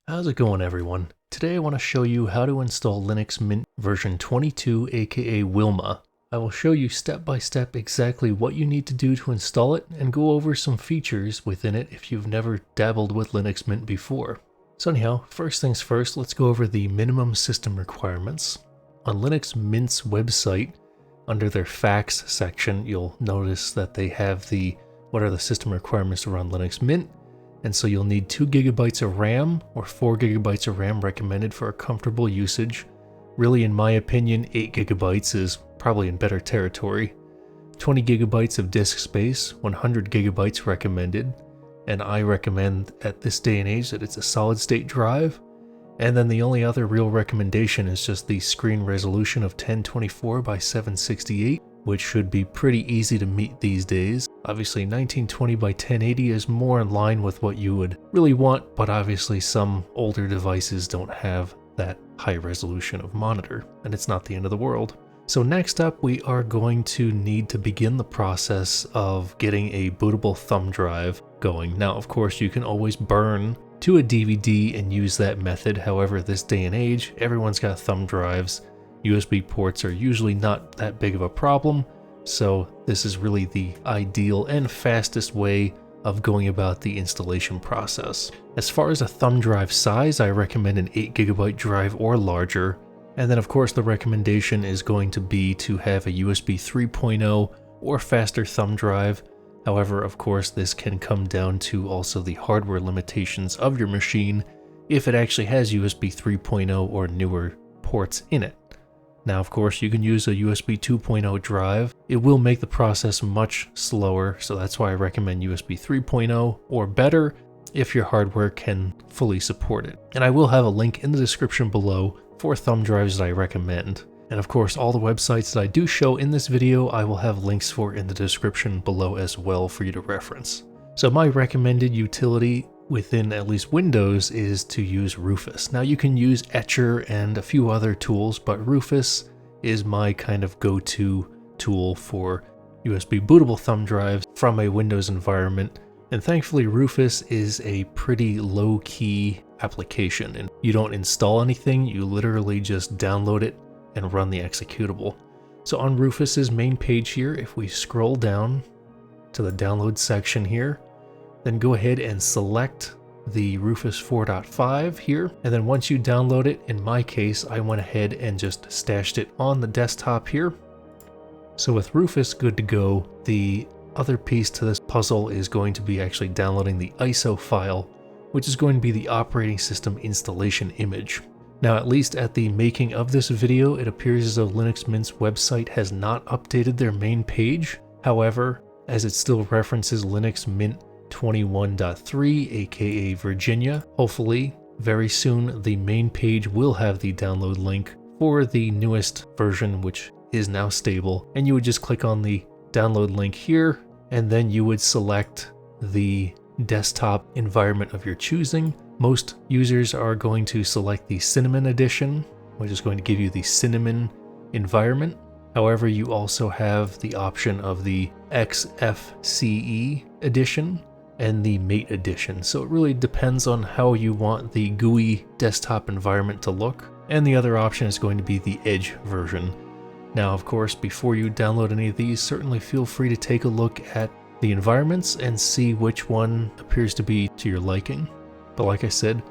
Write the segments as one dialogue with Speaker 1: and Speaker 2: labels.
Speaker 1: How's it going, everyone? Today I want to show you how to install Linux Mint version 22, aka Wilma. I will show you step by step exactly what you need to do to install it and go over some features within it if you've never dabbled with Linux Mint before. So anyhow, first things first, let's go over the minimum system requirements. On Linux Mint's website, under their facts section, you'll notice that they have what are the system requirements to run Linux Mint. And so you'll need 2 GB of RAM or 4 GB of RAM recommended for a comfortable usage. Really, in my opinion, 8 GB is probably in better territory. 20 GB of disk space, 100 GB recommended. And I recommend at this day and age that it's a solid state drive. And then the only other real recommendation is just the screen resolution of 1024 by 768, which should be pretty easy to meet these days. Obviously 1920 by 1080 is more in line with what you would really want, but obviously some older devices don't have that high resolution of monitor, and it's not the end of the world. So next up, we are going to need to begin the process of getting a bootable thumb drive going. Now, of course, you can always burn to a DVD and use that method. However, this day and age, everyone's got thumb drives. USB ports are usually not that big of a problem, so this is really the ideal and fastest way of going about the installation process. As far as a thumb drive size, I recommend an 8 GB drive or larger, and then of course the recommendation is going to be to have a USB 3.0 or faster thumb drive. However, of course, this can come down to also the hardware limitations of your machine if it actually has USB 3.0 or newer ports in it. Now, of course, you can use a USB 2.0 drive. It will make the process much slower, so that's why I recommend USB 3.0 or better if your hardware can fully support it. And I will have a link in the description below for thumb drives that I recommend. And of course, all the websites that I do show in this video, I will have links for in the description below as well for you to reference. So my recommended utility within at least Windows is to use Rufus. Now you can use Etcher and a few other tools, but Rufus is my kind of go-to tool for USB bootable thumb drives from a Windows environment. And thankfully Rufus is a pretty low-key application, and you don't install anything, you literally just download it and run the executable. So on Rufus's main page here, if we scroll down to the download section here, then go ahead and select the Rufus 4.5 here. And then once you download it, in my case, I went ahead and just stashed it on the desktop here. So with Rufus good to go, the other piece to this puzzle is going to be actually downloading the ISO file, which is going to be the operating system installation image. Now, at least at the making of this video, it appears as though Linux Mint's website has not updated their main page. However, as it still references Linux Mint 21.3, aka Virginia, hopefully very soon the main page will have the download link for the newest version, which is now stable. And you would just click on the download link here, and then you would select the desktop environment of your choosing. Most users are going to select the Cinnamon edition, which is going to give you the Cinnamon environment. However, you also have the option of the XFCE edition and the Mate edition. So it really depends on how you want the GUI desktop environment to look. And the other option is going to be the Edge version. Now, of course, before you download any of these, certainly feel free to take a look at the environments and see which one appears to be to your liking. But like I said,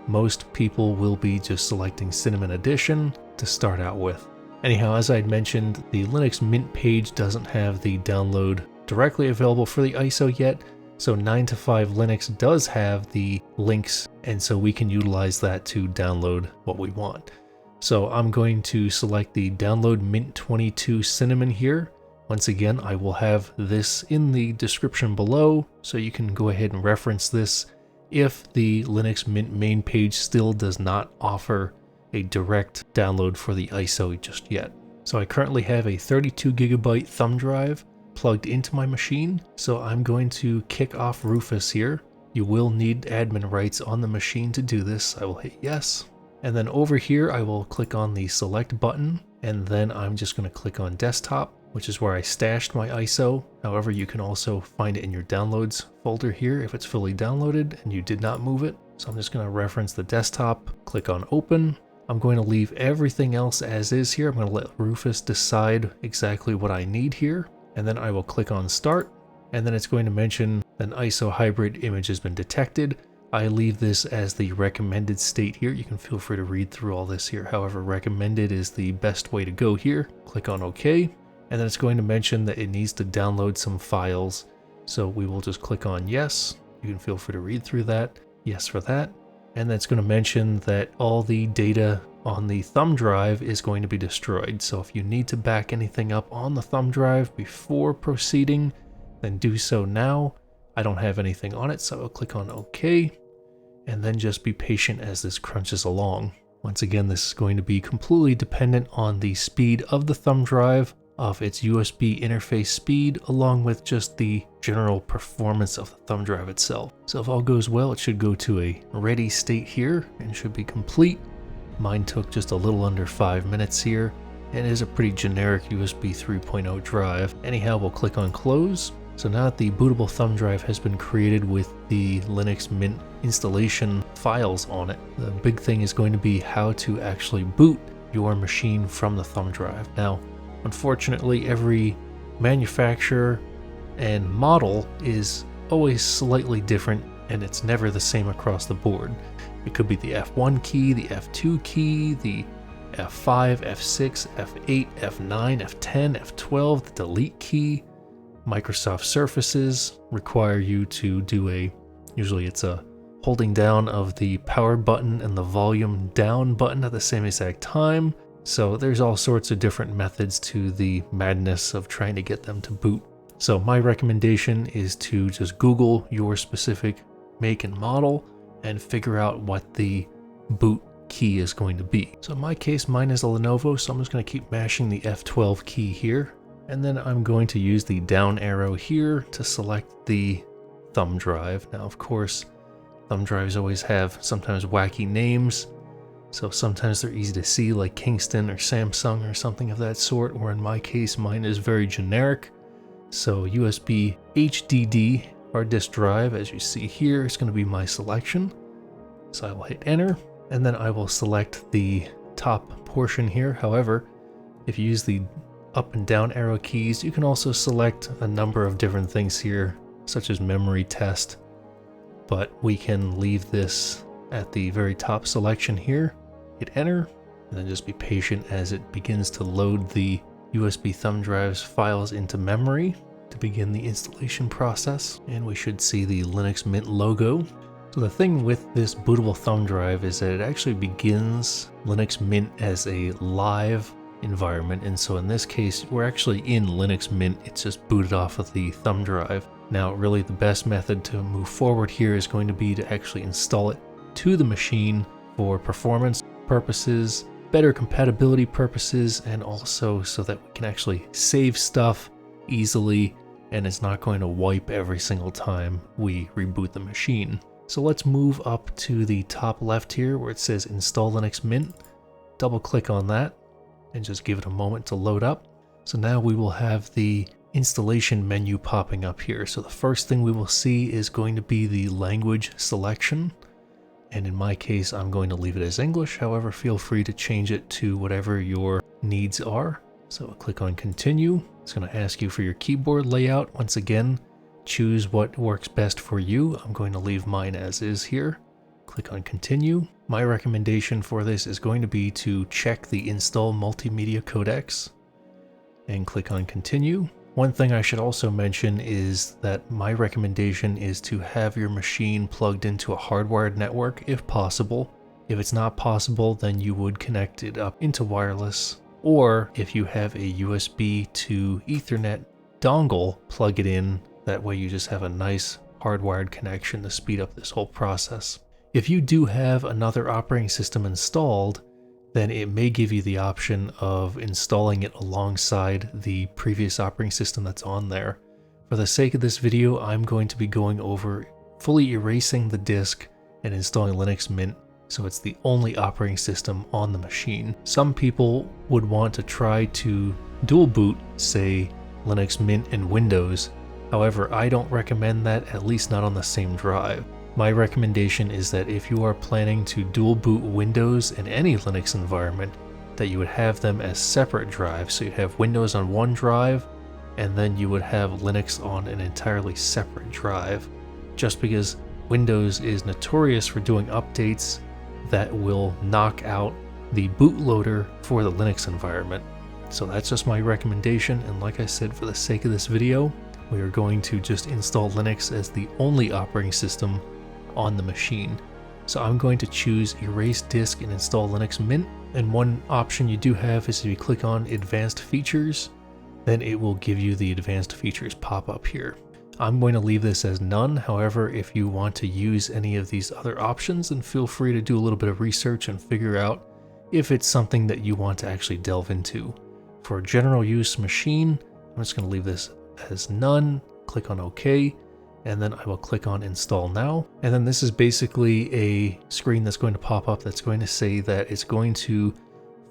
Speaker 1: most people will be just selecting Cinnamon Edition to start out with. Anyhow, as I'd mentioned, the Linux Mint page doesn't have the download directly available for the ISO yet, so 9to5 Linux does have the links, and so we can utilize that to download what we want. So I'm going to select the download Mint 22 Cinnamon here. Once again, I will have this in the description below, so you can go ahead and reference this if the Linux Mint main page still does not offer a direct download for the ISO just yet. So I currently have a 32 GB thumb drive plugged into my machine, so I'm going to kick off Rufus here. You will need admin rights on the machine to do this. I will hit yes. And then over here, I will click on the select button, and then I'm just going to click on desktop. which is where I stashed my ISO. However, you can also find it in your downloads folder here if it's fully downloaded and you did not move it. So I'm just going to reference the desktop, click on open. I'm going to leave everything else as is here. I'm going to let Rufus decide exactly what I need here. And then I will click on start. And then it's going to mention an ISO hybrid image has been detected. I leave this as the recommended state here. You can feel free to read through all this here. However, recommended is the best way to go here. Click on OK. And then it's going to mention that it needs to download some files. So we will just click on yes. You can feel free to read through that. Yes for that. And that's going to mention that all the data on the thumb drive is going to be destroyed. So if you need to back anything up on the thumb drive before proceeding, then do so now. I don't have anything on it, so I'll click on OK. And then just be patient as this crunches along. Once again, this is going to be completely dependent on the speed of the thumb drive, of its USB interface speed, along with just the general performance of the thumb drive itself. So if all goes well, it should go to a ready state here and should be complete. Mine took just a little under 5 minutes here and is a pretty generic USB 3.0 drive. Anyhow, we'll click on close. So now that the bootable thumb drive has been created with the Linux Mint installation files on it, the big thing is going to be how to actually boot your machine from the thumb drive. Now, unfortunately, every manufacturer and model is always slightly different, and it's never the same across the board. It could be the F1 key, the F2 key, the F5, F6, F8, F9, F10, F12, the delete key. Microsoft Surfaces require you to do usually it's a holding down of the power button and the volume down button at the same exact time. So there's all sorts of different methods to the madness of trying to get them to boot. So my recommendation is to just Google your specific make and model and figure out what the boot key is going to be. So in my case, mine is a Lenovo, so I'm just going to keep mashing the F12 key here. And then I'm going to use the down arrow here to select the thumb drive. Now, of course, thumb drives always have sometimes wacky names. So sometimes they're easy to see, like Kingston or Samsung or something of that sort, or in my case, mine is very generic. So USB HDD hard disk drive, as you see here, is going to be my selection. So I will hit enter, and then I will select the top portion here. However, if you use the up and down arrow keys, you can also select a number of different things here, such as memory test, but we can leave this at the very top selection here. Hit enter, and then just be patient as it begins to load the USB thumb drive's files into memory to begin the installation process. And we should see the Linux Mint logo. So the thing with this bootable thumb drive is that it actually begins Linux Mint as a live environment, and so in this case we're actually in Linux Mint. It's just booted off of the thumb drive. Now really the best method to move forward here is going to be to actually install it to the machine for performance purposes, better compatibility purposes, and also so that we can actually save stuff easily and it's not going to wipe every single time we reboot the machine. So let's move up to the top left here where it says install Linux Mint. Double click on that and just give it a moment to load up. So now we will have the installation menu popping up here. So the first thing we will see is going to be the language selection. And in my case, I'm going to leave it as English. However, feel free to change it to whatever your needs are. So click on continue. It's going to ask you for your keyboard layout. Once again, choose what works best for you. I'm going to leave mine as is here. Click on continue. My recommendation for this is going to be to check the install multimedia codecs and click on continue. One thing I should also mention is that my recommendation is to have your machine plugged into a hardwired network if possible. If it's not possible, then you would connect it up into wireless, or if you have a USB to Ethernet dongle, plug it in. That way you just have a nice hardwired connection to speed up this whole process. If you do have another operating system installed, then it may give you the option of installing it alongside the previous operating system that's on there. For the sake of this video, I'm going to be going over fully erasing the disk and installing Linux Mint, so it's the only operating system on the machine. Some people would want to try to dual boot, say Linux Mint and Windows. However, I don't recommend that, at least not on the same drive. My recommendation is that if you are planning to dual boot Windows and any Linux environment, that you would have them as separate drives. So you'd have Windows on one drive, and then you would have Linux on an entirely separate drive. Just because Windows is notorious for doing updates that will knock out the bootloader for the Linux environment. So that's just my recommendation, and like I said, for the sake of this video, we are going to just install Linux as the only operating system on the machine. So I'm going to choose Erase Disk and install Linux Mint, and one option you do have is if you click on Advanced Features, then it will give you the Advanced Features pop-up here. I'm going to leave this as none. However, if you want to use any of these other options, then feel free to do a little bit of research and figure out if it's something that you want to actually delve into. For a general use machine, I'm just going to leave this as none, click on OK, and then I will click on Install Now. And then this is basically a screen that's going to pop up that's going to say that it's going to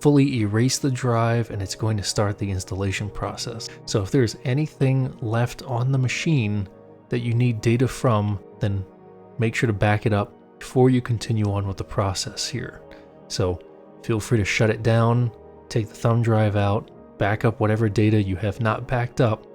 Speaker 1: fully erase the drive and it's going to start the installation process. So if there's anything left on the machine that you need data from, then make sure to back it up before you continue on with the process here. So feel free to shut it down, take the thumb drive out, back up whatever data you have not backed up,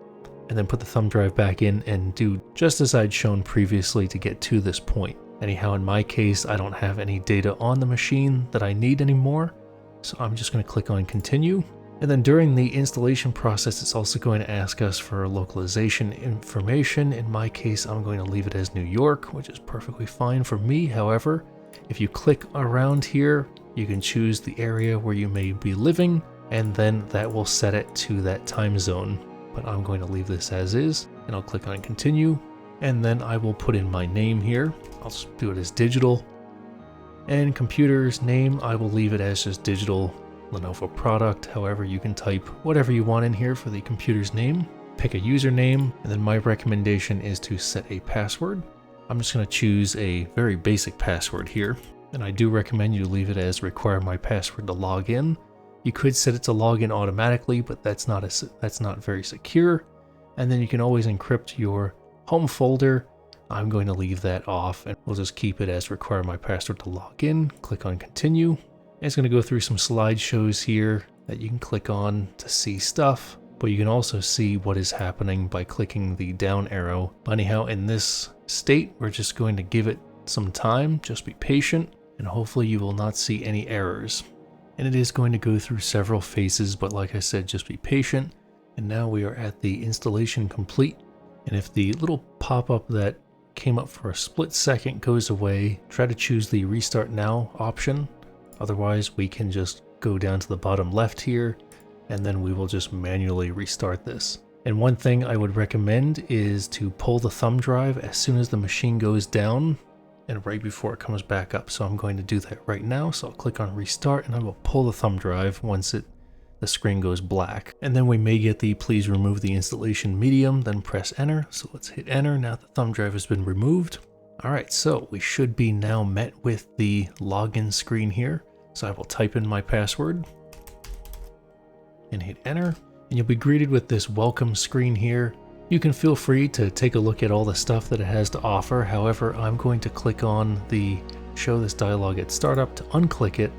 Speaker 1: and then put the thumb drive back in and do just as I'd shown previously to get to this point. Anyhow, in my case, I don't have any data on the machine that I need anymore, so I'm just going to click on Continue. And then during the installation process, it's also going to ask us for localization information. In my case, I'm going to leave it as New York, which is perfectly fine for me. However, if you click around here, you can choose the area where you may be living, and then that will set it to that time zone. But I'm going to leave this as is, and I'll click on Continue, and then I will put in my name here. I'll just do it as digital, and computer's name, I will leave it as just digital Lenovo product. However, you can type whatever you want in here for the computer's name. Pick a username, and then my recommendation is to set a password. I'm just going to choose a very basic password here, and I do recommend you leave it as require my password to log in. You could set it to log in automatically, but that's not very secure. And then you can always encrypt your home folder. I'm going to leave that off, and we'll just keep it as require my password to log in. Click on Continue. And it's going to go through some slideshows here that you can click on to see stuff, but you can also see what is happening by clicking the down arrow. But anyhow, in this state, we're just going to give it some time. Just be patient, and hopefully you will not see any errors. And it is going to go through several phases, but like I said, just be patient. And now we are at the installation complete. And if the little pop-up that came up for a split second goes away, try to choose the Restart Now option. Otherwise, we can just go down to the bottom left here, and then we will just manually restart this. And one thing I would recommend is to pull the thumb drive as soon as the machine goes down, and right before it comes back up. So I'm going to do that right now. So I'll click on Restart, and I will pull the thumb drive once the screen goes black. And then we may get the please remove the installation medium, then press enter. So let's hit enter. Now the thumb drive has been removed. All right, so we should be now met with the login screen here. So I will type in my password and hit enter. And you'll be greeted with this welcome screen here. You can feel free to take a look at all the stuff that it has to offer. However, I'm going to click on the show this dialog at startup to unclick it,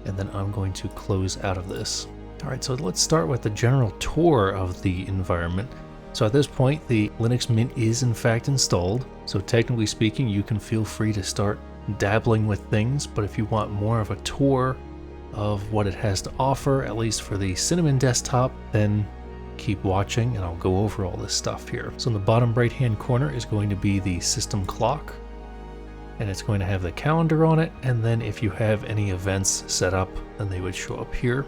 Speaker 1: and then I'm going to close out of this. All right, so let's start with the general tour of the environment. So at this point, the Linux Mint is in fact installed. So technically speaking, you can feel free to start dabbling with things, but if you want more of a tour of what it has to offer, at least for the Cinnamon desktop, then keep watching and I'll go over all this stuff here. So in the bottom right hand corner is going to be the system clock, and it's going to have the calendar on it, and then if you have any events set up, then they would show up here.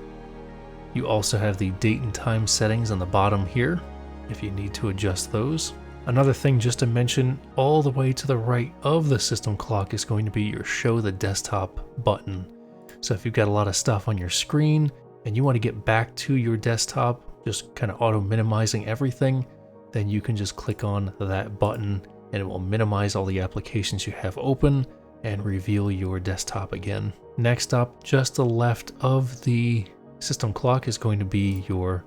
Speaker 1: You also have the date and time settings on the bottom here if you need to adjust those. Another thing just to mention, all the way to the right of the system clock is going to be your show the desktop button. So if you've got a lot of stuff on your screen and you want to get back to your desktop, just kind of auto minimizing everything, then you can just click on that button and it will minimize all the applications you have open and reveal your desktop again. Next up, just to the left of the system clock is going to be your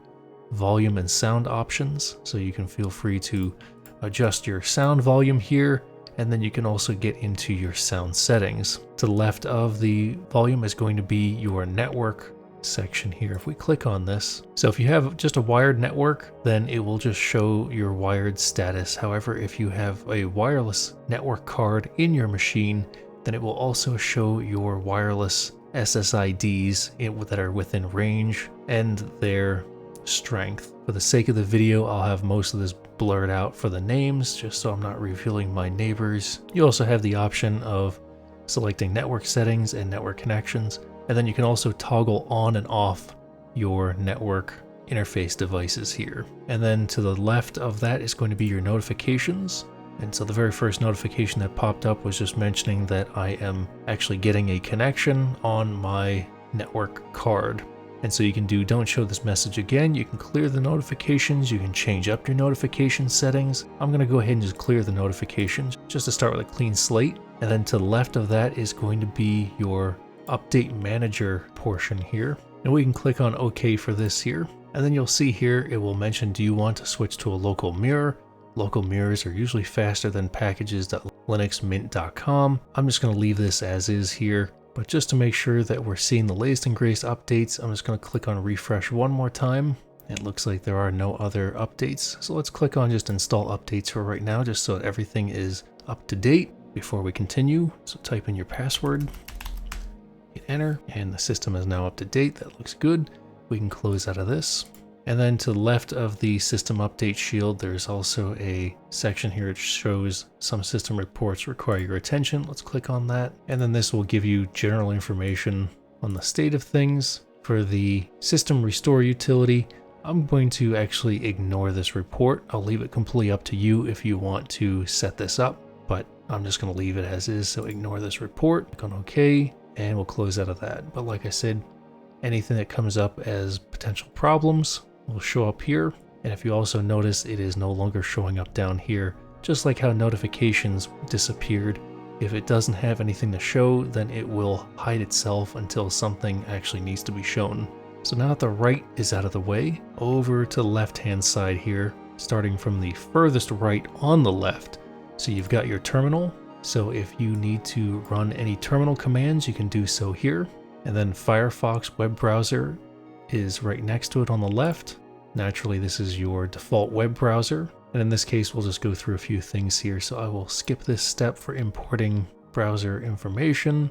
Speaker 1: volume and sound options. So you can feel free to adjust your sound volume here, and then you can also get into your sound settings. To the left of the volume is going to be your network section here. If we click on this, so if you have just a wired network, then it will just show your wired status. However, if you have a wireless network card in your machine, then it will also show your wireless SSIDs that are within range and their strength. For the sake of the video, I'll have most of this blurred out for the names, just so I'm not revealing my neighbors. You also have the option of selecting network settings and network connections, and then you can also toggle on and off your network interface devices here. And then to the left of that is going to be your notifications. And so the very first notification that popped up was just mentioning that I am actually getting a connection on my network card. And so you can do don't show this message again. You can clear the notifications. You can change up your notification settings. I'm going to go ahead and just clear the notifications just to start with a clean slate. And then to the left of that is going to be your update manager portion here. And we can click on OK for this here. And then you'll see here it will mention, do you want to switch to a local mirror? Local mirrors are usually faster than packages.linuxmint.com. I'm just going to leave this as is here, but just to make sure that we're seeing the latest and greatest updates, I'm just going to click on refresh one more time. It looks like there are no other updates. So let's click on just install updates for right now, just so that everything is up to date before we continue. So type in your password, hit enter, and the system is now up to date. That looks good. We can close out of this. And then to the left of the system update shield, there's also a section here that shows some system reports require your attention. Let's click on that. And then this will give you general information on the state of things. For the system restore utility, I'm going to actually ignore this report. I'll leave it completely up to you if you want to set this up, but I'm just going to leave it as is. So ignore this report, click on OK, and we'll close out of that. But like I said, anything that comes up as potential problems will show up here. And if you also notice, it is no longer showing up down here, just like how notifications disappeared. If it doesn't have anything to show, then it will hide itself until something actually needs to be shown. So now that the right is out of the way, over to the left hand side here, starting from the furthest right on the left. So you've got your terminal. So if you need to run any terminal commands, you can do so here. And then Firefox web browser is right next to it on the left. Naturally, this is your default web browser. And in this case, we'll just go through a few things here. So I will skip this step for importing browser information,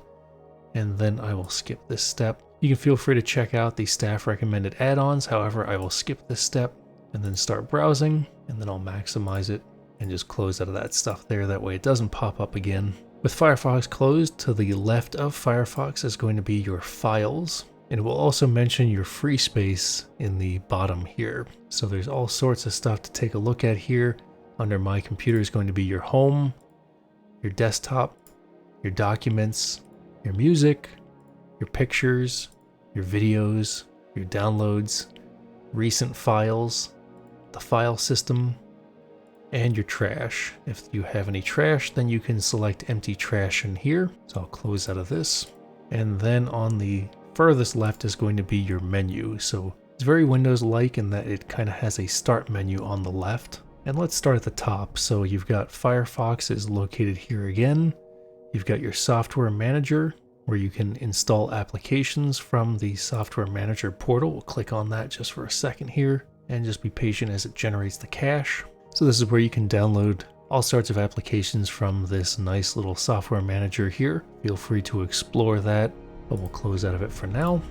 Speaker 1: and then I will skip this step. You can feel free to check out the staff recommended add-ons. However, I will skip this step and then start browsing, and then I'll maximize it and just close out of that stuff there. That way it doesn't pop up again. With Firefox closed, to the left of Firefox is going to be your files. And it will also mention your free space in the bottom here. So there's all sorts of stuff to take a look at here. Under my computer is going to be your home, your desktop, your documents, your music, your pictures, your videos, your downloads, recent files, the file system, and your trash. If you have any trash, then you can select empty trash in here. So I'll close out of this. And then on the furthest left is going to be your menu. So it's very Windows-like in that it kind of has a start menu on the left. And let's start at the top. So you've got Firefox is located here again. You've got your software manager where you can install applications from the software manager portal. We'll click on that just for a second here and just be patient as it generates the cache. So this is where you can download all sorts of applications from this nice little software manager here. Feel free to explore that, but we'll close out of it for now.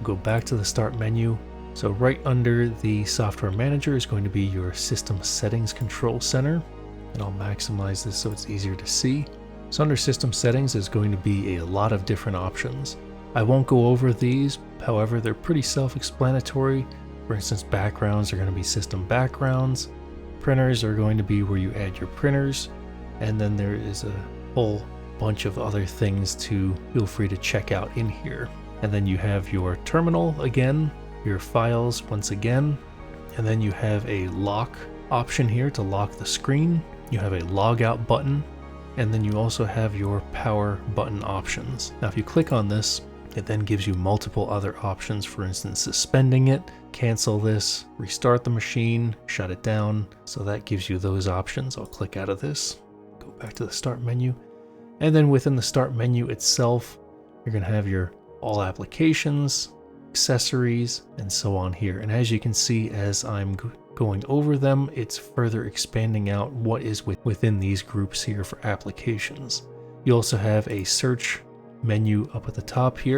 Speaker 1: Go back to the start menu. So right under the software manager is going to be your system settings control center. And I'll maximize this so it's easier to see. So under system settings is going to be a lot of different options. I won't go over these, however, they're pretty self-explanatory. For instance, backgrounds are going to be system backgrounds. Printers are going to be where you add your printers. And then there is a whole bunch of other things to feel free to check out in here. And then you have your terminal again, your files once again, and then you have a lock option here to lock the screen. You have a logout button, and then you also have your power button options. Now if you click on this, It then gives you multiple other options, for instance, suspending it, cancel this, restart the machine, shut it down. So that gives you those options. I'll click out of this, go back to the start menu. And then within the start menu itself, you're going to have your all applications, accessories, and so on here. And as you can see, as I'm going over them, it's further expanding out what is within these groups here for applications. You also have a search menu up at the top here.